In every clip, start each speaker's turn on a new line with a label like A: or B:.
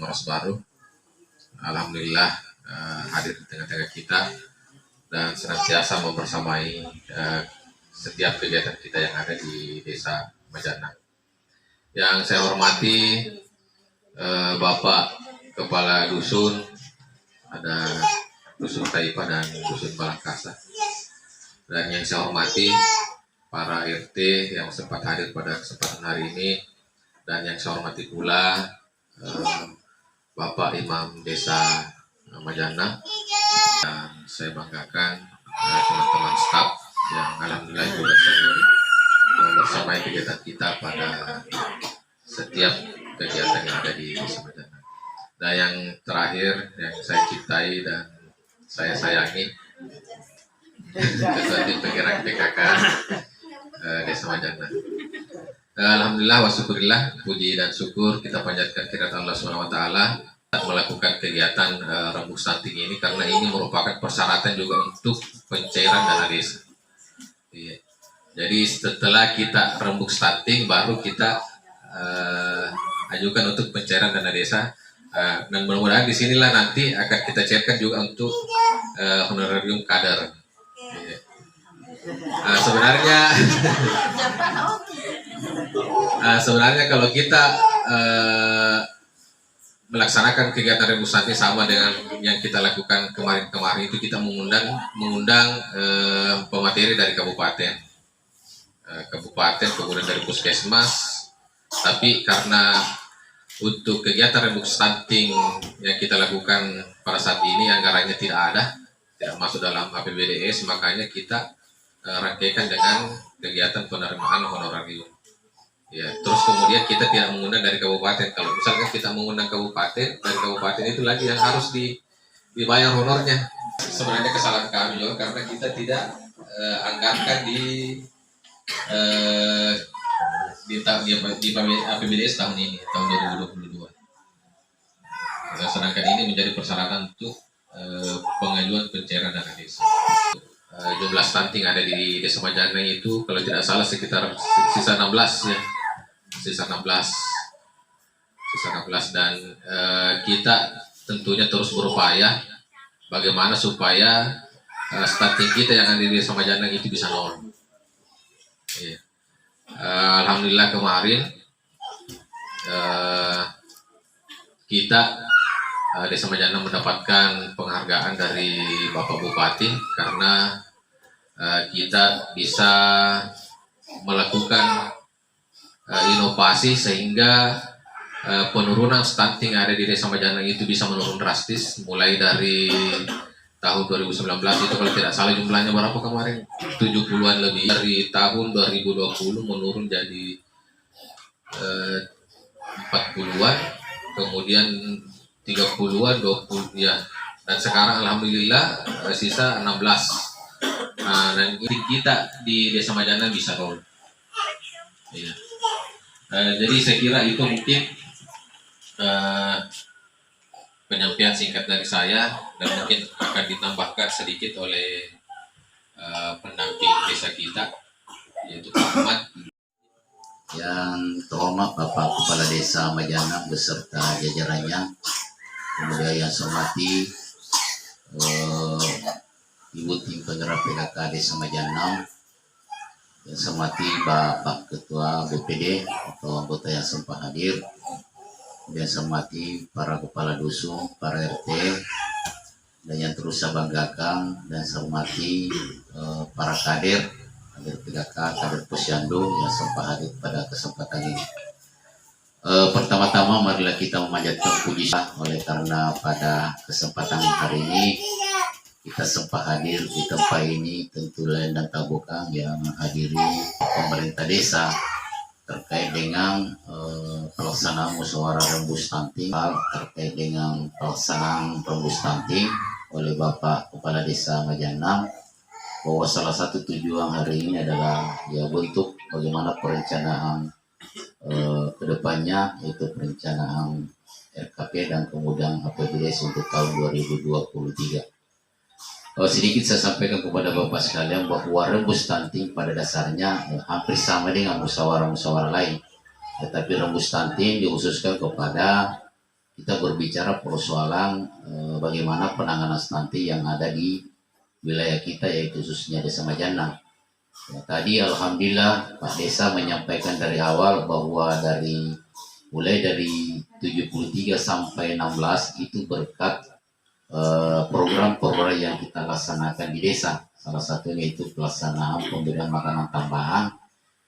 A: Maros Baru. Alhamdulillah hadir di tengah-tengah kita dan senantiasa membersamai setiap kegiatan kita yang ada di Desa Majana. Yang saya hormati Bapak Kepala Dusun, ada Dusun Taipa dan Dusun Balangkasa. Dan yang saya hormati para RT yang sempat hadir pada kesempatan hari ini, dan yang saya hormati pula Bapak Imam Desa Majana, dan saya banggakan teman-teman staf yang alhamdulillah juga bersama kegiatan kita pada setiap kegiatan yang ada di Desa Majana. Dan yang terakhir yang saya cintai dan saya sayangi, Ketua Tim Penggerak PKK Desa Majana. Alhamdulillah wa syukurillah, puji dan syukur kita panjatkan kehadirat Allah SWT melakukan kegiatan rembuk stunting ini, karena ini merupakan persyaratan juga untuk pencairan dana desa. Jadi setelah kita rembuk stunting baru kita ajukan untuk pencairan dana desa, dan mudah-mudahan disinilah nanti akan kita cairkan juga untuk honorarium kader. Sebenarnya kalau kita melaksanakan kegiatan rembuk stunting sama dengan yang kita lakukan kemarin-kemarin, itu kita mengundang pemateri dari kabupaten, kemudian dari puskesmas. Tapi karena untuk kegiatan rembuk stunting yang kita lakukan pada saat ini anggarannya tidak masuk dalam APBDes, makanya kita rangkaikan dengan kegiatan penerimaan honorarium. Ya, terus kemudian kita tidak mengundang dari kabupaten. Kalau misalkan kita mengundang kabupaten, dari kabupaten itu lagi yang harus dibayar honornya. Sebenarnya kesalahan kami juga karena kita tidak anggarkan di APBDes tahun ini, tahun 2022. Sedangkan ini menjadi persyaratan untuk pengajuan pencairan dana desa. Jumlah stunting ada di Desa Majana itu kalau tidak salah sekitar sisa 16 ya. Sisa 16 dan kita tentunya terus berupaya bagaimana supaya stunting kita yang ada di Desa Majana itu bisa nol. Ya. Alhamdulillah kemarin kita Desa Majana mendapatkan penghargaan dari Bapak Bupati karena kita bisa melakukan inovasi sehingga penurunan stunting yang ada di Desa Majana itu bisa menurun drastis mulai dari tahun 2019 itu kalau tidak salah jumlahnya berapa kemarin, 70-an lebih. Dari tahun 2020 menurun jadi 40-an, kemudian 30-an, 20 ya, dan sekarang alhamdulillah sisa 16. Dan ini kita di Desa Majana bisa nol. Ya. Jadi saya kira itu mungkin penyampaian singkat dari saya, dan mungkin akan ditambahkan sedikit oleh pendamping desa kita, yaitu Pak Ahmad.
B: Yang terhormat Bapak Kepala Desa Majana beserta jajarannya, kemudian yang saya hormati Ibu Tim Penggerak PKK Desa Majana, yang saya hormati Bapak Ketua BPD atau anggota yang sempat hadir, kemudian saya hormati para kepala dusun, para RT, dan yang terus saya banggakan dan saya hormati para kader PKK, kader Posyandu yang sempat hadir pada kesempatan ini. Pertama-tama marilah kita memanjatkan puji oleh karena pada kesempatan hari ini kita sempat hadir di tempat ini, tentu lain dan tak bukan yang menghadiri pemerintah desa terkait dengan pelaksanaan musyawarah rembuk stunting, terkait dengan pelaksanaan rembuk stunting oleh Bapak Kepala Desa Majana, bahwa salah satu tujuan hari ini adalah ya bentuk bagaimana perencanaan kedepannya, yaitu perencanaan RKP dan kemudian APBDes untuk tahun 2023. Sedikit saya sampaikan kepada Bapak sekalian bahwa rembuk stunting pada dasarnya hampir sama dengan musyawarah-musyawarah lain, tetapi rembuk stunting dikhususkan kepada kita berbicara persoalan bagaimana penanganan stunting yang ada di wilayah kita, yaitu khususnya Desa Majanang. Ya, tadi alhamdulillah Pak Desa menyampaikan dari awal bahwa mulai dari 73 sampai 16 itu berkat program-program yang kita laksanakan di desa. Salah satunya itu pelaksanaan pemberian makanan tambahan.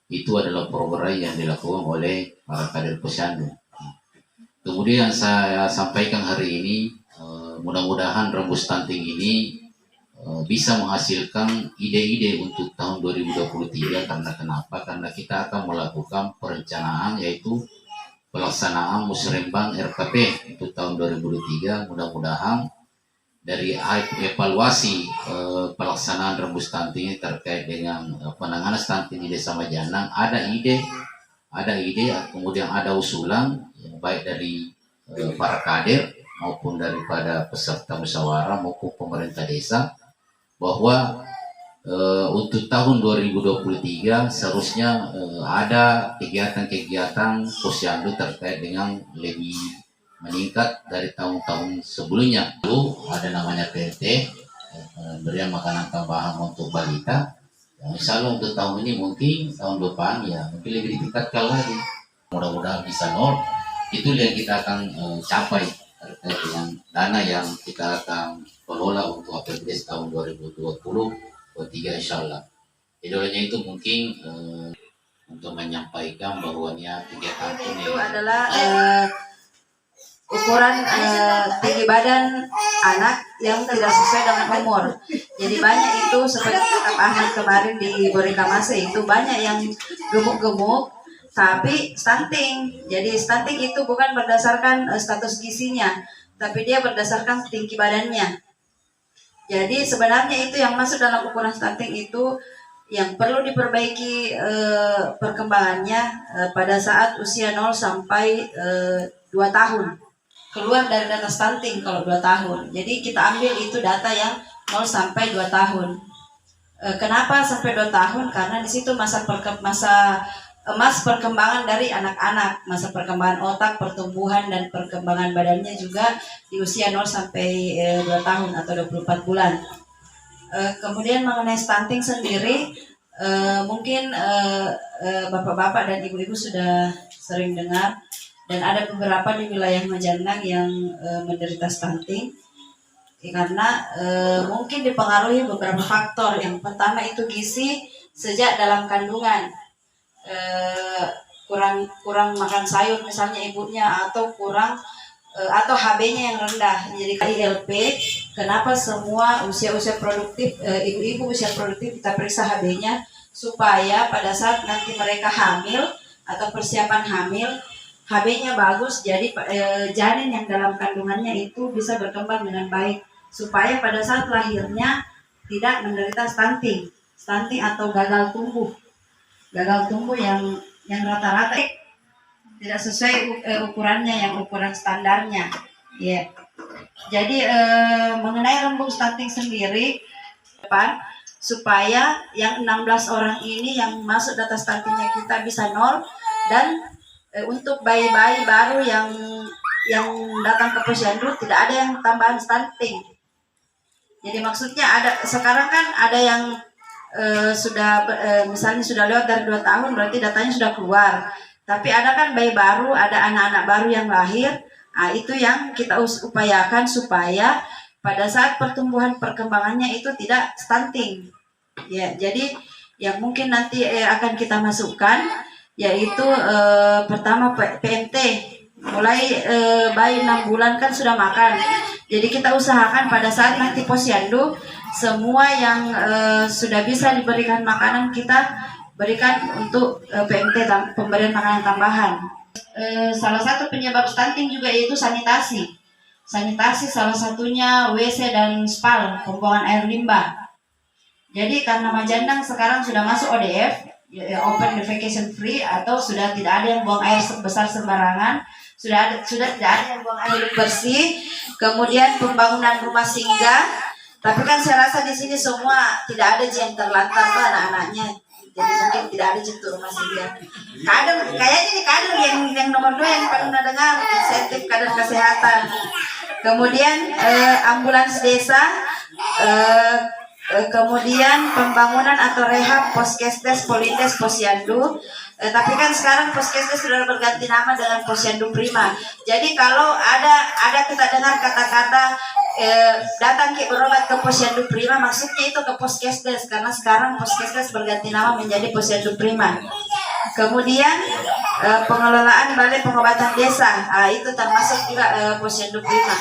B: Itu adalah program yang dilakukan oleh para kader posyandu. Kemudian saya sampaikan hari ini, mudah-mudahan rembus stunting ini bisa menghasilkan ide-ide untuk tahun 2023. Karena kenapa? Karena kita akan melakukan perencanaan, yaitu pelaksanaan musrembang RKP untuk tahun 2023. Mudah-mudahan dari evaluasi pelaksanaan rembus stunting terkait dengan penanganan stunting di Desa Majanang ada ide, kemudian ada usulan baik dari para kader maupun daripada peserta musyawarah maupun pemerintah desa, bahwa untuk tahun 2023 seharusnya ada kegiatan-kegiatan posyandu terkait dengan lebih meningkat dari tahun-tahun sebelumnya. Lalu ada namanya PLT, berian makanan tambahan untuk balita. Ya, misalnya untuk tahun ini mungkin tahun depan ya mungkin lebih ditingkatkan lagi. Mudah-mudahan bisa nol. Itu yang kita akan capai terkait dengan dana yang kita akan kelola untuk APBD tahun 2020-2023 insya Allah. Idolanya itu mungkin untuk menyampaikan bahwanya kegiatan ini
C: itu adalah ukuran tinggi badan anak yang tidak sesuai dengan umur. Jadi banyak itu seperti kata Pak Ahmad kemarin di Borikamase, itu banyak yang gemuk-gemuk tapi stunting. Jadi stunting itu bukan berdasarkan status gizinya, tapi dia berdasarkan tinggi badannya. Jadi sebenarnya itu yang masuk dalam ukuran stunting itu yang perlu diperbaiki perkembangannya pada saat usia 0 sampai 2 tahun. Keluar dari data stunting kalau 2 tahun. Jadi kita ambil itu data yang 0 sampai 2 tahun. Kenapa sampai 2 tahun? Karena di situ masa emas perkembangan dari anak-anak, masa perkembangan otak, pertumbuhan dan perkembangan badannya juga di usia 0 sampai 2 tahun atau 24 bulan. Kemudian mengenai stunting sendiri, mungkin bapak-bapak dan ibu-ibu sudah sering dengar, dan ada beberapa di wilayah Majanang yang menderita stunting karena mungkin dipengaruhi beberapa faktor. Yang pertama itu gizi sejak dalam kandungan, kurang makan sayur misalnya ibunya, atau atau HB-nya yang rendah. Jadi ILP, kenapa semua usia-usia produktif, ibu-ibu usia produktif kita periksa HB-nya supaya pada saat nanti mereka hamil atau persiapan hamil, HB-nya bagus, jadi janin yang dalam kandungannya itu bisa berkembang dengan baik, supaya pada saat lahirnya tidak menderita stunting atau gagal tumbuh yang rata-rata tidak sesuai ukurannya, yang ukuran standarnya. Ya, jadi mengenai rembuk stunting sendiri, supaya yang 16 orang ini yang masuk data stuntingnya kita bisa nol, dan untuk bayi-bayi baru yang datang ke posyandu tidak ada yang tambahan stunting. Jadi maksudnya sekarang kan ada yang misalnya sudah lewat dari 2 tahun, berarti datanya sudah keluar. Tapi ada kan bayi baru, ada anak-anak baru yang lahir. Nah, itu yang kita upayakan supaya pada saat pertumbuhan perkembangannya itu tidak stunting. Ya, jadi yang mungkin nanti akan kita masukkan yaitu pertama PMT, mulai bayi 6 bulan kan sudah makan. Jadi kita usahakan pada saat nanti posyandu semua yang sudah bisa diberikan makanan kita berikan untuk PMT, pemberian makanan tambahan. Salah satu penyebab stunting juga yaitu sanitasi salah satunya WC dan SPAL, pembuangan air limbah. Jadi karena Majanang sekarang sudah masuk ODF, Open Defecation Free, atau sudah tidak ada yang buang air besar sembarangan, sudah tidak ada yang buang air bersih. Kemudian pembangunan rumah singgah, tapi kan saya rasa di sini semua tidak ada yang terlantar anak-anaknya. Jadi mungkin tidak ada untuk rumah singgah. Kader, kayaknya ini kader yang nomor 2 yang pernah dengar insentif kader kesehatan. Kemudian ambulans desa, kemudian pembangunan atau rehab Poskesdes, Polindes, Posyandu. Tapi kan sekarang Poskesdes sudah berganti nama dengan Posyandu Prima. Jadi kalau ada kita dengar kata-kata datang ke berobat ke Posyandu Prima, maksudnya itu ke Poskesdes karena sekarang Poskesdes berganti nama menjadi Posyandu Prima. Kemudian pengelolaan balai pengobatan desa, itu termasuk juga Posyandu Prima.